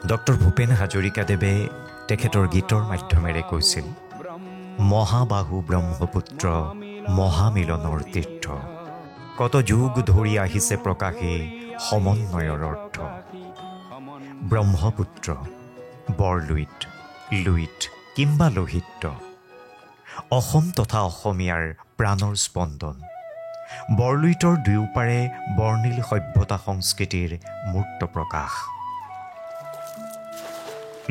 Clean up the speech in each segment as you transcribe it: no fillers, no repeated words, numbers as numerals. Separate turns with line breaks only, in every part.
Doctor Bhupen হাজৰিকাদেৱে তেখেতৰ গীতৰ মাধ্যমেৰে কৈছিল, মহাবাহু ব্ৰহ্মপুত্ৰ মহামিলনৰ তীৰ্থ, কত যুগ ধৰি আহিছে প্ৰকাশে সমন্বয়ৰ অৰ্থ। ব্ৰহ্মপুত্ৰ বৰলুইত, লুইত কিম্বা লোহিত, অসম তথা অসমীয়াৰ প্ৰাণৰ স্পন্দন। বৰলুইতৰ দুয়োপাৰে বৰ্ণিল সভ্যতা সংস্কৃতিৰ মূৰ্ত প্ৰকাশ।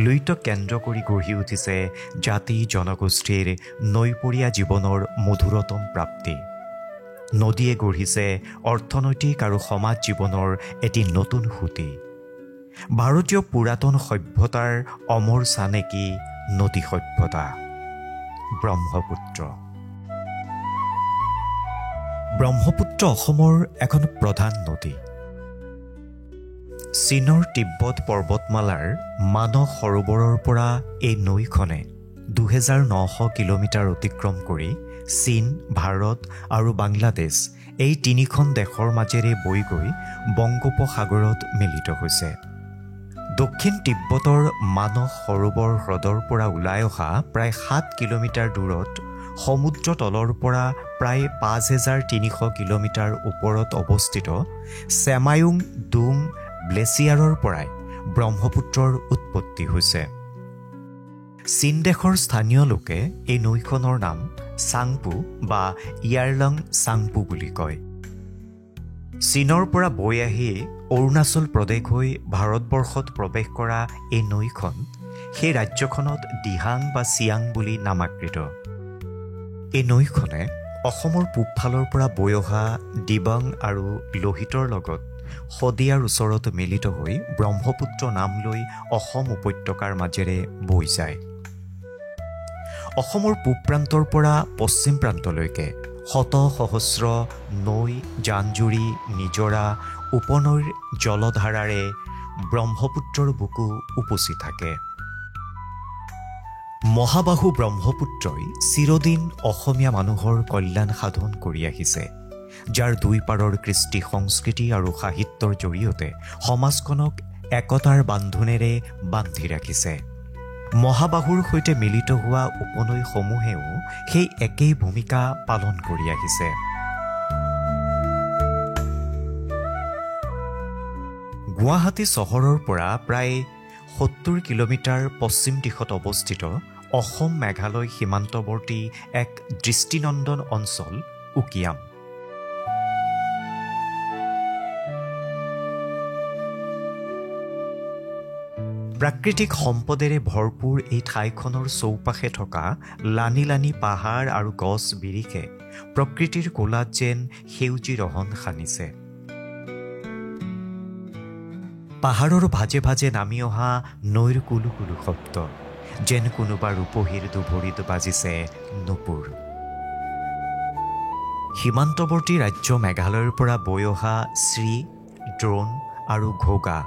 লুইতক কেন্দ্ৰ কৰি গঢ়ি উঠিছে জাতি জনগোষ্ঠীৰ নৈপৰীয়া জীৱনৰ মধুৰতম প্ৰাপ্তি। নদীয়ে গঢ়িছে অৰ্থনৈতিক আৰু সমাজ জীৱনৰ এটি নতুন সুঁতি। ভাৰতীয় পুৰাতন সভ্যতাৰ অমৰ চানেকি নদী সভ্যতা ব্ৰহ্মপুত্ৰ। ব্ৰহ্মপুত্ৰ অসমৰ এখন প্ৰধান নদী। চীনৰ তিব্বত পৰ্বতমালাৰ মানস সৰোবৰৰ পৰা এই নৈখনে ২৯০০ কিলোমিটাৰ অতিক্ৰম কৰি চীন, ভাৰত আৰু বাংলাদেশ এই তিনিখন দেশৰ মাজেৰে বৈ গৈ বংগোপসাগৰত মিলিত হৈছে। দক্ষিণ তিব্বতৰ মানস সৰোবৰ হ্ৰদৰ পৰা ওলাই অহা প্ৰায় ৭ কিলোমিটাৰ দূৰত সমুদ্ৰ তলৰ পৰা প্ৰায় ৫৩০০ কিলোমিটাৰ ওপৰত অৱস্থিত ছেমায়ুং ডুং গ্লেছিয়াৰৰ পৰাই ব্ৰহ্মপুত্ৰৰ উৎপত্তি হৈছে। চীন দেশৰ স্থানীয় লোকে এই নৈখনৰ নাম চাংপু বা ইয়াৰলং চাংপু বুলি কয়। চীনৰ পৰা বৈ আহি অৰুণাচল প্ৰদেশ হৈ ভাৰতবৰ্ষত প্ৰৱেশ কৰা এই নৈখন সেই ৰাজ্যখনত দিহাং বা চিয়াং বুলি নামাকৃত। এই নৈখনে অসমৰ পূবফালৰ পৰা বৈ অহা দিবাং আৰু লোহিতৰ লগত শদিয়াৰ ওচৰত মিলিত হৈ ব্ৰহ্মপুত্ৰ নাম লৈ অসম উপত্যকাৰ মাজেৰে বৈ যায়। অসমৰ পূব প্ৰান্তৰ পৰা পশ্চিম প্ৰান্তলৈকে শত সহস্ৰ নৈ, জান-জুৰি, নিজৰা, উপনৈৰ জলধাৰাৰে ব্ৰহ্মপুত্ৰৰ বুকু উপচি থাকে। মহাবাহু ব্ৰহ্মপুত্ৰই চিৰদিন অসমীয়া মানুহৰ কল্যাণ সাধন কৰি আহিছে, যাৰ দুই পাৰৰ কৃষ্টি সংস্কৃতি আৰু সাহিত্যৰ জৰিয়তে সমাজখনক একতাৰ বান্ধোনেৰে বান্ধি ৰাখিছে। মহাবাহুৰ সৈতে মিলিত হোৱা উপনৈসমূহেও সেই একেই ভূমিকা পালন কৰি আহিছে। গুৱাহাটী চহৰৰ পৰা প্ৰায় ৭০ কিলোমিটাৰ পশ্চিম দিশত অৱস্থিত অসম মেঘালয় সীমান্তৱৰ্তী এক দৃষ্টিনন্দন অঞ্চল উকিয়াম। প্ৰাকৃতিক সম্পদেৰে ভৰপূৰ এই ঠাইখনৰ চৌপাশে থকা লানি লানি পাহাৰ আৰু গছ বিৰিখে প্ৰকৃতিৰ কোলাত যেন সেউজী ৰহণ সানিছে। পাহাৰৰ ভাজে ভাজে নামি অহা নৈৰ কুলু কুলু শব্দ যেন কোনোবা ৰূপহীৰ দুভৰিত বাজিছে নুপুৰ। সীমান্তৱৰ্তী ৰাজ্য মেঘালয়ৰ পৰা বৈ অহা শ্ৰী, দ্ৰোণ আৰু ঘোগা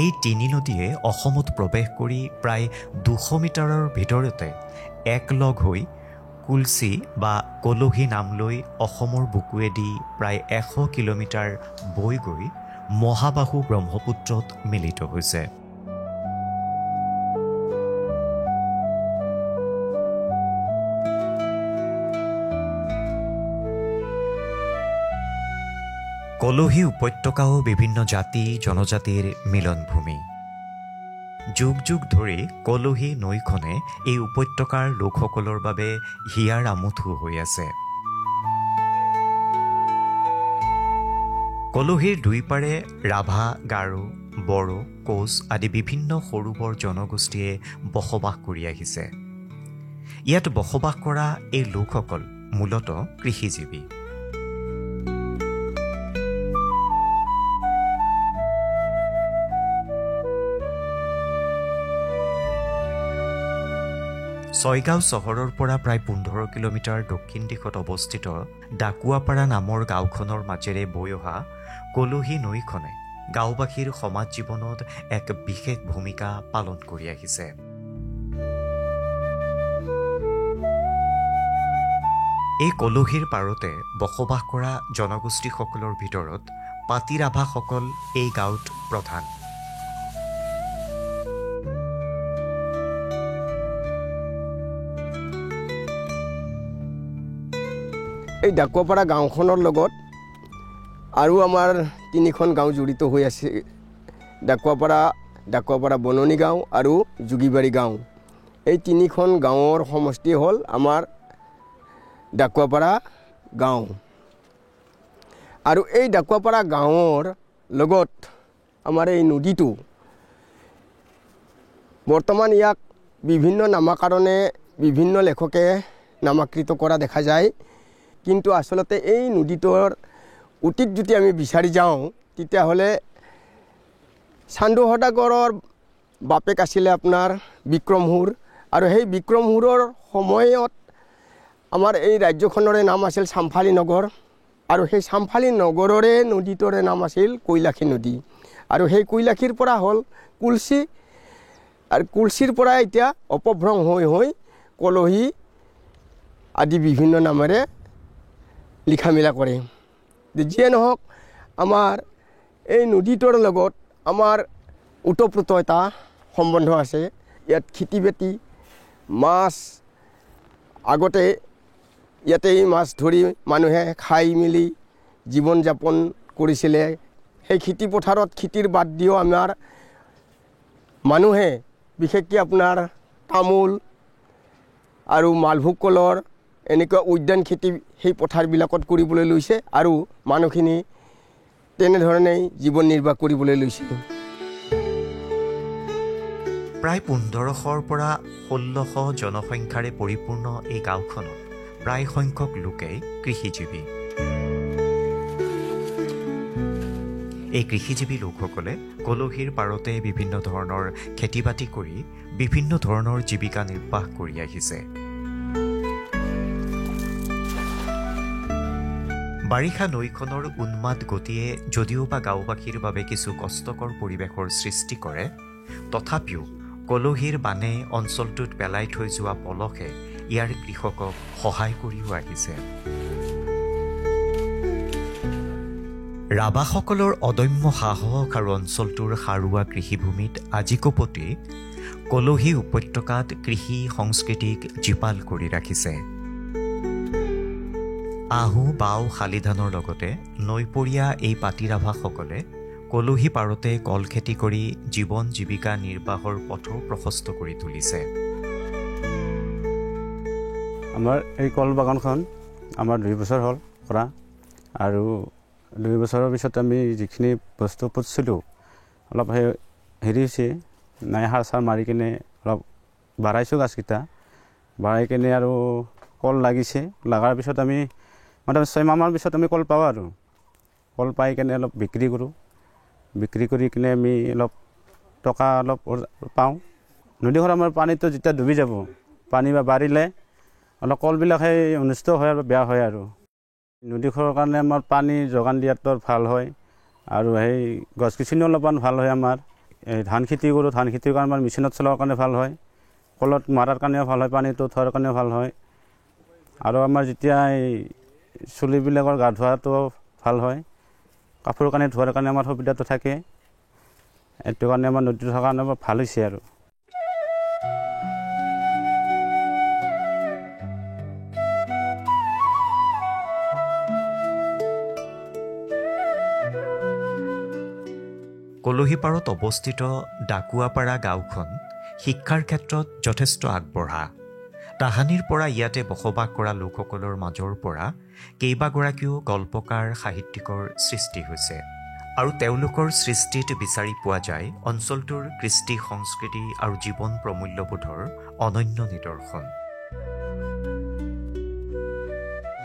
এই তিনি নদীয়ে অসমত প্ৰৱেশ কৰি প্ৰায় ২০০ মিটাৰৰ ভিতৰতে একলগ হৈ কুলচি বা কলহী নাম লৈ অসমৰ বুকুৱেদি প্ৰায় ১০০ কিলোমিটাৰ বৈ গৈ মহাবাহু ব্ৰহ্মপুত্ৰত মিলিত হৈছে। কলহী উপত্যকাও বিভিন্ন জাতি জনজাতিৰ মিলনভূমি। যুগ যুগ ধৰি কলহী নৈখনে এই উপত্যকাৰ লোকসকলৰ বাবে হিয়াৰ আমঠু হৈ আছে। কলহীৰ দুইপাৰে ৰাভা, গাৰো, বড়ো, কোচ আদি বিভিন্ন সৰু বৰ জনগোষ্ঠীয়ে বসবাস কৰি আহিছে। ইয়াত বসবাস কৰা এই লোকসকল মূলতঃ কৃষিজীৱী। ছয়গাঁও চহৰৰ পৰা প্ৰায় ১৫ কিলোমিটাৰ দক্ষিণ দিশত অৱস্থিত ডাকুৱাপাৰা নামৰ গাঁওখনৰ মাজেৰে বৈ অহা কলহী নৈখনে গাঁওবাসীৰ সমাজ জীৱনত এক বিশেষ ভূমিকা পালন কৰি আহিছে। এই কলহীৰ পাৰতে বসবাস কৰা জনগোষ্ঠীসকলৰ ভিতৰত পাতি ৰাভাসকল এই গাঁৱত প্ৰধান।
এই ডাকুৱাপাৰা গাঁওখনৰ লগত আৰু আমাৰ 3খন গাঁও জড়িত হৈ আছে ডাকুৱাপাৰা বননি গাঁও আৰু যোগীবাৰী গাঁও এই 3খন গাঁৱৰ সমষ্টি হ'ল আমাৰ ডাকুৱাপাৰা গাঁও আৰু এই ডাকুৱাপাৰা গাঁৱৰ লগত আমাৰ এই নদীটো বৰ্তমান ইয়াক বিভিন্ন নামাকৰণে বিভিন্ন লেখকে নামাকৃত কৰা দেখা যায় কিন্তু আসলতে এই নদীটোৰ অতীত যদি আমি বিচাৰি যাওঁ তেতিয়াহ'লে চান্দু সদাগৰৰ বাপেক আছিলে আপোনাৰ বিক্ৰমহুৰ আৰু সেই বিক্ৰমহুৰৰ সময়ত আমাৰ এই ৰাজ্যখনৰে নাম আছিল চাম্ফালি নগৰ আৰু সেই চাম্ফালি নগৰৰে নদীটোৰে নাম আছিল কৈলাশী নদী আৰু সেই কৈলাশীৰ পৰা হ'ল কুলচি আৰু কুলচিৰ পৰা এতিয়া অপভ্ৰং হৈ কলহী আদি বিভিন্ন নামেৰে লিখা মেলা কৰে যিয়ে নহওক আমাৰ এই নদীটোৰ লগত আমাৰ ওতঃপ্ৰোত এটা সম্বন্ধ আছে ইয়াত খেতি বাতি মাছ আগতে ইয়াতেই মাছ ধৰি মানুহে খাই মেলি জীৱন যাপন কৰিছিলে সেই খেতি পথাৰত খেতিৰ বাদ দিও আমাৰ মানুহে বিশেষকৈ আপোনাৰ তামোল আৰু মালভোগ কলৰ এনেকুৱা উদ্যান খেতি সেই পথাৰবিলাকত কৰিবলৈ লৈছে আৰু মানুহখিনি তেনেধৰণেই জীৱন নিৰ্বাহ কৰিবলৈ লৈছে
প্ৰায় 1500ৰ পৰা 1600 জনসংখ্যাৰে পৰিপূৰ্ণ এই গাঁওখনত প্ৰায় সংখ্যক লোকেই কৃষিজীৱী এই কৃষিজীৱী লোকসকলে কলহীৰ পাৰতে বিভিন্ন ধৰণৰ খেতি বাতি কৰি বিভিন্ন ধৰণৰ জীৱিকা নিৰ্বাহ কৰি আহিছে বাৰিষা নৈখনৰ উন্মাদ গতিয়ে যদিও বা গাঁওবাসীৰ বাবে কিছু কষ্টকৰ পৰিৱেশৰ সৃষ্টি কৰে তথাপিও কলহীৰ বানে অঞ্চলটোত পেলাই থৈ যোৱা পলসে ইয়াৰ কৃষকক সহায় কৰিও আহিছে ৰাভাসকলৰ অদম্য সাহস আৰু অঞ্চলটোৰ সাৰুৱা কৃষিভূমিত আজিকোপতি কলহী উপত্যকাত কৃষি সংস্কৃতিক জীপাল কৰি ৰাখিছে আহু বাও শালিধানৰ লগতে নৈপৰীয়া এই পাতি ৰাভাসকলে কলহী পাৰতে কল খেতি কৰি জীৱন জীৱিকা নিৰ্বাহৰ পথো প্ৰশস্ত কৰি তুলিছে
আমাৰ এই কল বাগানখন আমাৰ 2 বছৰ হ'ল কৰা আৰু 2 বছৰৰ পিছত আমি যিখিনি বস্তু পুতিছিলোঁ অলপ হেৰি হৈছে নাই সাৰ চাৰ মাৰি কিনে অলপ বাঢ়াইছোঁ গাছকেইটা বাঢ়াই কিনে আৰু কল লাগিছে লগাৰ পিছত আমি মোটামুটি 6 মাহৰ পিছত আমি কল পাওঁ আৰু কল পাই কিনে অলপ বিক্ৰী কৰোঁ বিক্ৰী কৰি কিনে আমি অলপ টকা অলপ পাওঁ নদীখন আমাৰ পানীটো যেতিয়া ডুবি যাব পানী বা বাঢ়িলে অলপ কলবিলাক সেই অনিষ্ট হয় আৰু বেয়া হয় আৰু নদীখনৰ কাৰণে আমাৰ পানী যোগান দিয়াটো ভাল হয় আৰু সেই গছ গছনি অলপমান ভাল হয় আমাৰ এই ধান খেতি কৰোঁ ধান খেতিৰ কাৰণে আমাৰ মেচিনত চলাবৰ কাৰণে ভাল হয় কলত মাৰাৰ কাৰণেও ভাল হয় পানীটো থোৱাৰ কাৰণেও ভাল হয় আৰু আমাৰ যেতিয়া এই চুলিবিলাকৰ গা ধোৱাটো ভাল হয় কাপোৰ কানি ধোৱাৰ কাৰণে আমাৰ সুবিধাটো থাকে এইটো কাৰণে আমাৰ নদীটো থকাৰ কাৰণে ভাল হৈছে আৰু
কলহীপাৰত অৱস্থিত ডাকুৱাপাৰা গাঁওখন শিক্ষাৰ ক্ষেত্ৰত যথেষ্ট আগবঢ়া তাহানিৰ পৰা ইয়াতে বসবাস কৰা লোকসকলৰ মাজৰ পৰা কেইবাগৰাকীও গল্পকাৰ সাহিত্যিকৰ সৃষ্টি হৈছে আৰু তেওঁলোকৰ সৃষ্টিত বিচাৰি পোৱা যায় অঞ্চলটোৰ কৃষ্টি সংস্কৃতি আৰু জীৱন প্ৰমূল্যবোধৰ অনন্য নিদৰ্শন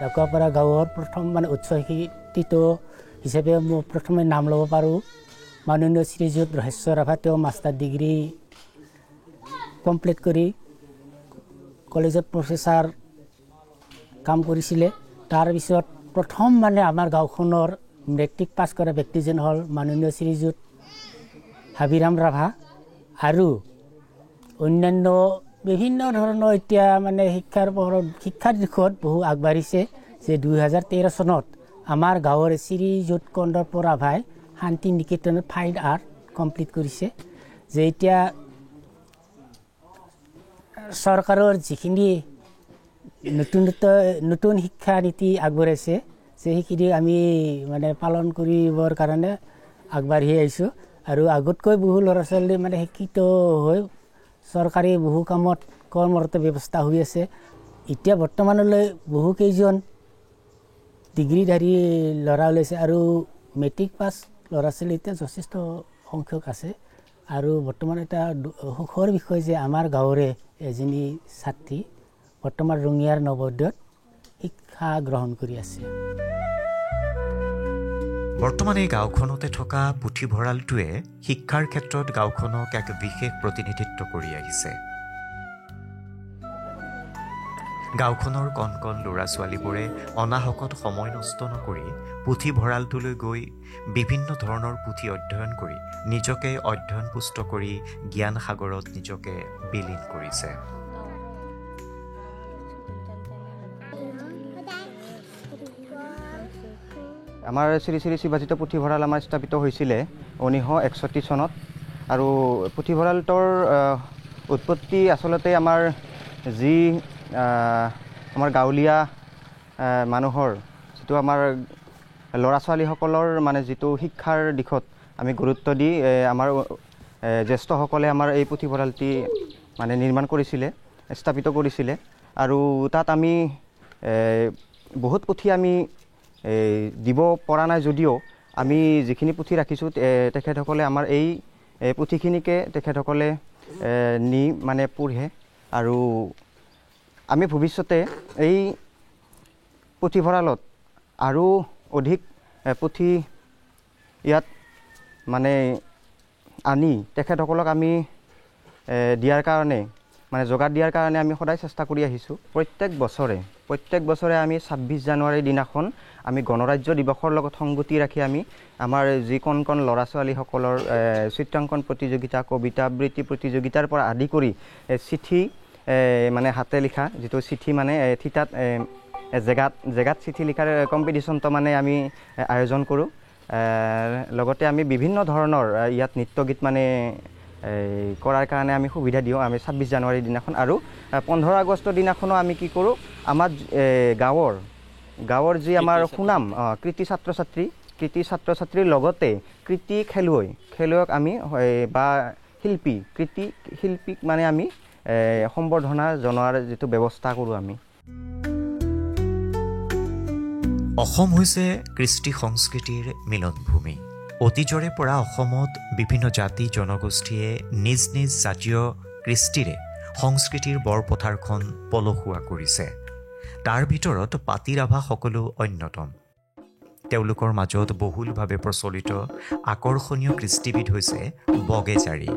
ডাকুৱাপাৰা গাঁৱৰ প্ৰথম উৎসাহিত হিচাপে মই প্ৰথমে নাম ল'ব পাৰোঁ মাননীয় শ্ৰীযুত ৰহেশ্বৰ ৰাভা তেওঁ মাষ্টাৰ ডিগ্ৰী কমপ্লিট কৰি কলেজত প্ৰফেচাৰ কাম কৰিছিলে তাৰপিছত প্ৰথম আমাৰ গাঁওখনৰ মেট্ৰিক পাছ কৰা ব্যক্তিজন হ'ল মাননীয় শ্ৰীযুত হাবিৰাম ৰাভা আৰু অন্যান্য বিভিন্ন ধৰণৰ এতিয়া শিক্ষাৰ দিশত বহু আগবাঢ়িছে যে 2013 চনত আমাৰ গাঁৱৰ শ্ৰীযুত কন্দৰ্প ৰাভাই শান্তি নিকেতনত ফাইন আৰ্ট কমপ্লিট কৰিছে যে এতিয়া চৰকাৰৰ যিখিনি নতুন শিক্ষা নীতি আগবঢ়াইছে সেইখিনি আমি মানে পালন কৰিবৰ কাৰণে আগবাঢ়ি আহিছোঁ আৰু আগতকৈ বহু ল'ৰা ছোৱালী মানে শিক্ষিত হৈ চৰকাৰী বহু কামত কৰ্মৰত ব্যৱস্থা হৈ আছে এতিয়া বৰ্তমানলৈ বহু কেইজন ডিগ্ৰীধাৰী ল'ৰা ওলাইছে আৰু মেট্ৰিক পাছ ল'ৰা ছোৱালী এতিয়া যথেষ্ট সংখ্যক আছে আৰু বৰ্তমান এটা সুখৰ বিষয় যে আমাৰ গাঁৱৰে এজনী ছাত্ৰী বৰ্তমান ৰঙিয়াৰ নৱোদয়ত শিক্ষা গ্ৰহণ কৰি আছে
বৰ্তমান এই গাঁওখনতে থকা পুথিভঁৰালটোৱে শিক্ষাৰ ক্ষেত্ৰত গাঁওখনক এক বিশেষ প্ৰতিনিধিত্ব কৰি আহিছে গাঁওখনৰ কণ কণ ল'ৰা ছোৱালীবোৰে অনাহকত সময় নষ্ট নকৰি পুথিভঁৰালটোলৈ গৈ বিভিন্ন ধৰণৰ পুথি অধ্যয়ন কৰি নিজকে অধ্যয়নপুষ্ট কৰি জ্ঞান সাগৰত নিজকে বিলীন কৰিছে
আমাৰ শ্ৰী শ্ৰী শিৱাজিত পুথিভঁৰাল আমাৰ স্থাপিত হৈছিলে 1961 চনত আৰু পুথিভঁৰালটোৰ উৎপত্তি আচলতে আমাৰ যি আমাৰ গাঁৱলীয়া মানুহৰ যিটো আমাৰ ল'ৰা ছোৱালীসকলৰ মানে যিটো শিক্ষাৰ দিশত আমি গুৰুত্ব দি আমাৰ জ্যেষ্ঠসকলে আমাৰ এই পুথিভঁৰালটি মানে নিৰ্মাণ কৰিছিলে স্থাপিত কৰিছিলে আৰু তাত আমি বহুত পুথি আমি দিব পৰা নাই যদিও আমি যিখিনি পুথি ৰাখিছোঁ তেখেতসকলে আমাৰ এই পুথিখিনিকে তেখেতসকলে নি মানে পঢ়ে আৰু আমি ভৱিষ্যতে এই পুথিভঁৰালত আৰু অধিক পুথি ইয়াত মানে আনি তেখেতসকলক আমি দিয়াৰ কাৰণে মানে যোগাৰ দিয়াৰ কাৰণে আমি সদায় চেষ্টা কৰি আহিছোঁ প্ৰত্যেক বছৰে আমি 26 জানুৱাৰীৰ দিনাখন আমি গণৰাজ্য দিৱসৰ লগত সংগতি ৰাখি আমি আমাৰ যি কণ কণ ল'ৰা ছোৱালীসকলৰ চিত্ৰাংকন প্ৰতিযোগিতা কবিতা আবৃত্তি প্ৰতিযোগিতাৰ পৰা আদি কৰি চিঠি মানে হাতে লিখা যিটো চিঠি মানে থিতাত জেগাত চিঠি লিখাৰ কম্পিটিশ্যনটো মানে আমি আয়োজন কৰোঁ লগতে আমি বিভিন্ন ধৰণৰ ইয়াত নৃত্য গীত মানে কৰাৰ কাৰণে আমি সুবিধা দিওঁ আমি 26 জানুৱাৰীৰ দিনাখন আৰু 15 আগষ্টৰ দিনাখনো আমি কি কৰোঁ আমাৰ গাঁৱৰ যি আমাৰ সুনাম কৃতি ছাত্ৰ ছাত্ৰীৰ লগতে কৃতি খেলুৱৈক আমি বা শিল্পীক মানে আমি সম্বৰ্ধনা জনোৱাৰ যিটো ব্যৱস্থা কৰোঁ আমি
অসম হৈছে কৃষ্টি সংস্কৃতিৰ মিলনভূমি অতীজৰে পৰা অসমত বিভিন্ন জাতি জনগোষ্ঠীয়ে নিজ নিজ জাতীয় কৃষ্টিৰে সংস্কৃতিৰ বৰপথাৰখন পলসুৱা কৰিছে তাৰ ভিতৰত পাতি ৰাভা সকলো অন্যতম তেওঁলোকৰ মাজত বহুলভাৱে প্ৰচলিত আকৰ্ষণীয় কৃষ্টিবিধ হৈছে বগেজাৰী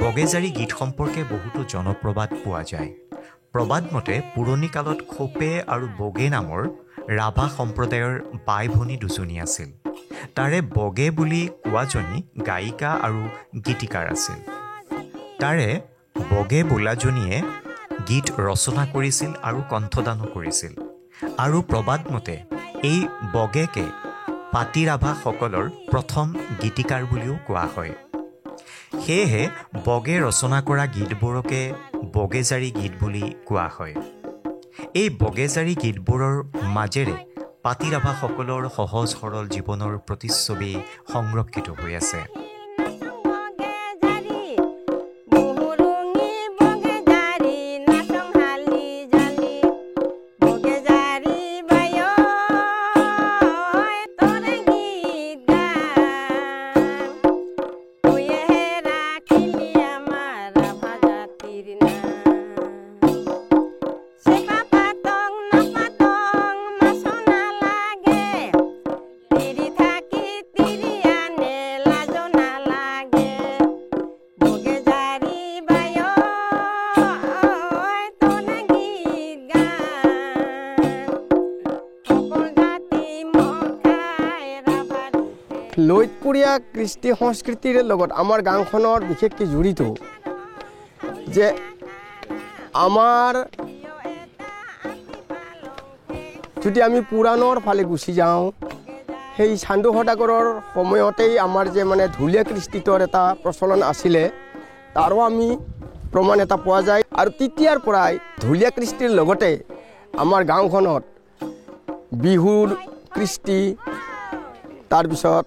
বগেজাৰী গীত সম্পৰ্কে বহুতো জনপ্ৰবাদ পোৱা যায় প্ৰবাদ মতে পুৰণি কালত খোপে আৰু বগে নামৰ ৰাভা সম্প্ৰদায়ৰ বাই ভনী দুজনী আছিল তাৰে বগে বুলি কোৱাজনী গায়িকা আৰু গীতিকাৰ আছিল তাৰে বগে বোলাজনীয়ে গীত ৰচনা কৰিছিল আৰু কণ্ঠদানো কৰিছিল আৰু প্ৰবাদ মতে এই বগেকে পাতি ৰাভাসকলৰ প্ৰথম গীতিকাৰ বুলিও কোৱা হয় সেয়েহে বগে ৰচনা কৰা গীতবোৰকে বগেজাৰী গীত বুলি কোৱা হয় এই বগেজাৰী গীতবোৰৰ মাজেৰে পাতি ৰাভাসকলৰ সহজ সৰল জীৱনৰ প্ৰতিচ্ছবি সংৰক্ষিত হৈ আছে
Papa
লৈতপুৰীয়া কৃষ্টি সংস্কৃতিৰ লগত আমাৰ গাঁওখনৰ বিশেষকৈ জড়িত যে আমাৰ যদি আমি পুৰাণৰ ফালে গুচি যাওঁ সেই চান্দু সদাগৰৰ সময়তেই আমাৰ যে মানে ঢুলীয়া কৃষ্টিটোৰ এটা প্ৰচলন আছিলে তাৰো আমি প্ৰমাণ এটা পোৱা যায় আৰু তেতিয়াৰ পৰাই ঢুলীয়া কৃষ্টিৰ লগতে আমাৰ গাঁওখনত বিহুৰ কৃষ্টি তাৰপিছত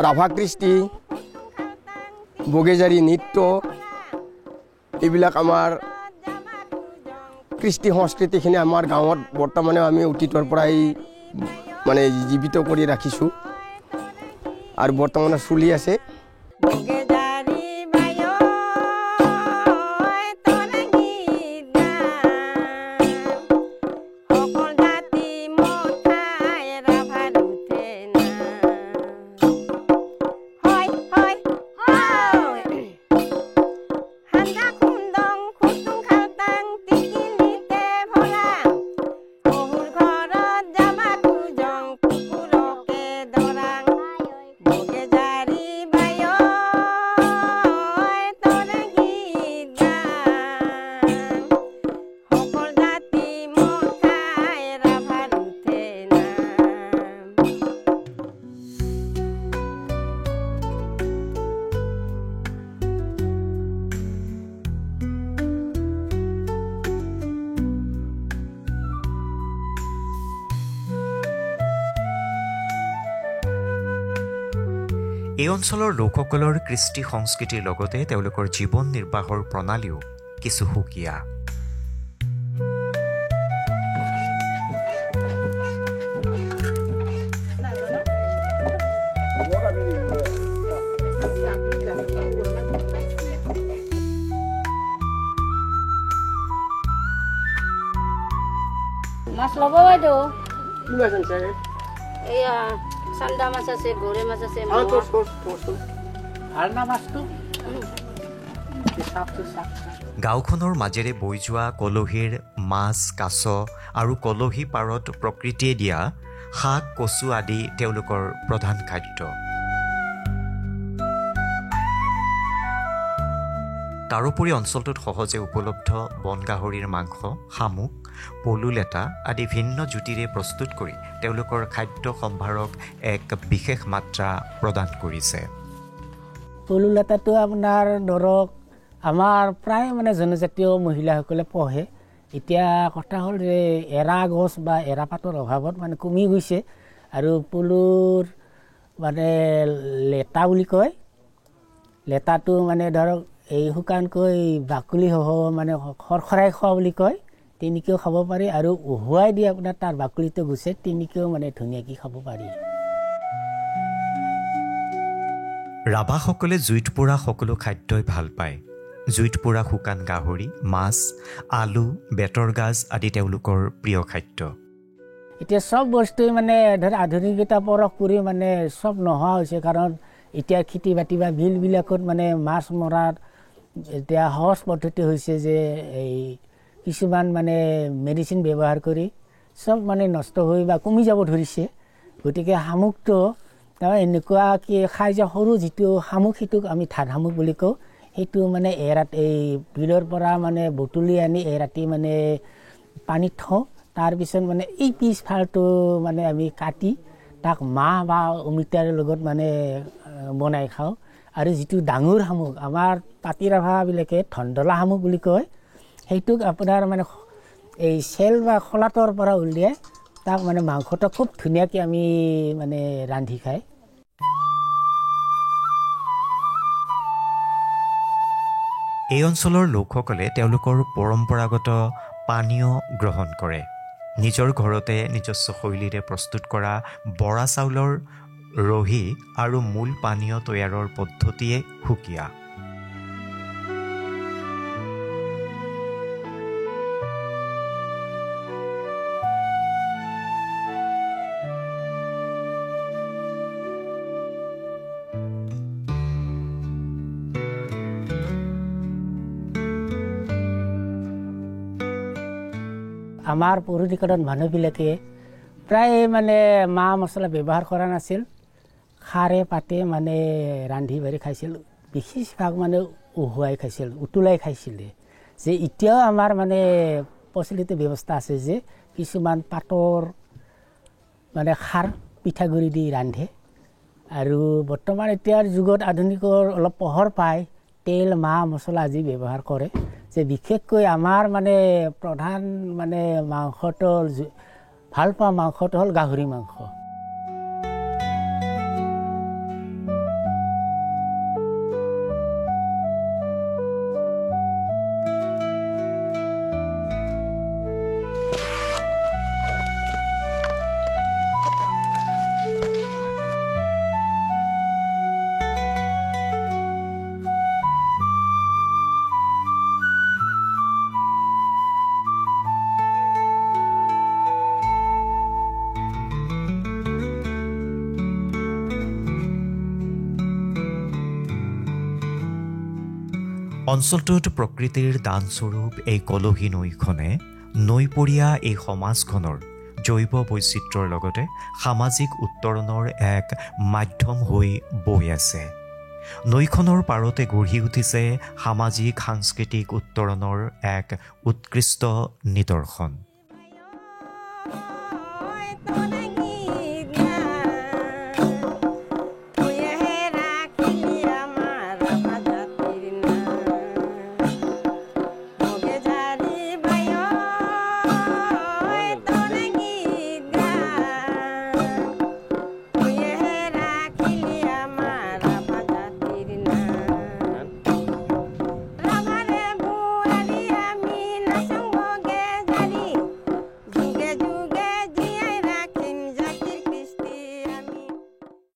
ৰাভা কৃষ্টি বগেজাৰী নৃত্য এইবিলাক আমাৰ কৃষ্টি সংস্কৃতিখিনি আমাৰ গাঁৱত বৰ্তমানে আমি অতীতৰ পৰাই মানে জীৱিত কৰি ৰাখিছোঁ আৰু বৰ্তমানে চলি আছে
এই অঞ্চলৰ লোকসকলৰ কৃষ্টি সংস্কৃতিৰ লগতে তেওঁলোকৰ জীৱন নিৰ্বাহৰ প্ৰণালীও কিছু সুকীয়া
মাছ ল'ব বাইদেউ
কি মাছ আনিছে
এয়া চান্দা মাছ আছে গৰৈ মাছ আছে
ভালনা মাছটো
গাঁওখনৰ মাজেৰে বৈ যোৱা কলহীৰ মাছ কাছ আৰু কলহী পাৰত প্ৰকৃতিয়ে দিয়া শাক কচু আদি তেওঁলোকৰ প্ৰধান খাদ্য তাৰোপৰি অঞ্চলটোত সহজে উপলব্ধ বনগাহৰিৰ মাংস শামুক পলু লেটা আদি ভিন্ন জুতিৰে প্ৰস্তুত কৰি তেওঁলোকৰ খাদ্য সম্ভাৰক এক বিশেষ মাত্ৰা প্ৰদান কৰিছে
পলু লেটাটো আপোনাৰ ধৰক আমাৰ প্ৰায় মানে জনজাতীয় মহিলাসকলে পোহে এতিয়া কথা হ'ল যে এৰা গছ বা এৰা পাতৰ অভাৱত মানে কমি গৈছে আৰু পলুৰ মানে লেটা বুলি কয় লেটাটো মানে ধৰক এই শুকানকৈ বাকলিসহ মানে খৰখৰাই খোৱা বুলি কয় তেনেকৈও খাব পাৰি আৰু উহুৱাই দি আপোনাৰ তাৰ বাকলিটো গুছে তেনেকৈও মানে ধুনীয়াকৈ খাব পাৰি
ৰাভাসকলে জুইত পোৰা সকলো খাদ্যই ভাল পায় জুইত পোৰা শুকান গাহৰি মাছ আলু বেতৰ গাজ আদি তেওঁলোকৰ প্ৰিয় খাদ্য
এতিয়া সব বস্তুই মানে ধৰ আধুনিকতা পৰখ কৰি মানে সব নোহোৱা হৈছে কাৰণ এতিয়া খেতি বাতি বা বিলবিলাকত মানে মাছ মৰাৰ এতিয়া সহজ পদ্ধতি হৈছে যে এই কিছুমান মানে মেডিচিন ব্যৱহাৰ কৰি সব মানে নষ্ট হৈ বা কমি যাব ধৰিছে গতিকে শামুকটো তাৰ এনেকুৱা কি খাই যে সৰু যিটো শামুক সেইটোক আমি ধান শামুক বুলি কওঁ সেইটো মানে এৰাত এই বিলৰ পৰা মানে বুটলি আনি এৰাতি মানে পানীত থওঁ তাৰপিছত মানে এই পিছফালটো মানে আমি কাটি তাক মাহ বা অমিতাৰ লগত মানে বনাই খাওঁ আৰু যিটো ডাঙৰ শামুক আমাৰ পাতি ৰাভাবিলাকে ধন্দলা শামুক বুলি কয় সেইটোক আপোনাৰ মানে এই চেল বা খলাটোৰ পৰা উলিয়াই তাক মানে মাংসটো খুব ধুনীয়াকৈ আমি মানে ৰান্ধি খায়
এই অঞ্চলৰ লোকসকলে তেওঁলোকৰ পৰম্পৰাগত পানীয় গ্ৰহণ কৰে নিজৰ ঘৰতে নিজস্ব শৈলীৰে প্ৰস্তুত কৰা বৰা চাউলৰ ৰহি আৰু মূল পানীয় তৈয়াৰৰ পদ্ধতিয়ে সুকীয়া
আমাৰ পুৰণিকলত মানুহবিলাকে প্ৰায় মানে মা মছলা ব্যৱহাৰ কৰা নাছিল খাৰে পাতে মানে ৰান্ধি বাঢ়ি খাইছিল বেছিভাগ মানে উহুৱাই খাইছিল উতলাই খাইছিলে যে এতিয়াও আমাৰ মানে প্ৰচলিত ব্যৱস্থা আছে যে কিছুমান পাতৰ মানে খাৰ পিঠাগুড়ি দি ৰান্ধে আৰু বৰ্তমান এতিয়াৰ যুগত আধুনিকৰ অলপ পোহৰ পায় তেল মাহ মছলা আদি ব্যৱহাৰ কৰে যে বিশেষকৈ আমাৰ মানে প্ৰধান মানে মাংসটো ভাল পোৱা মাংসটো হ'ল গাহৰি মাংস
অঞ্চলটোত প্ৰকৃতিৰ দানস্বৰূপ এই কলহী নৈখনে নৈপৰীয়া এই সমাজখনৰ জৈৱ বৈচিত্ৰ্যৰ লগতে সামাজিক উত্তৰণৰ এক মাধ্যম হৈ বৈ আছে নৈখনৰ পাৰতে গঢ়ি উঠিছে সামাজিক সাংস্কৃতিক উত্তৰণৰ এক উৎকৃষ্ট নিদৰ্শন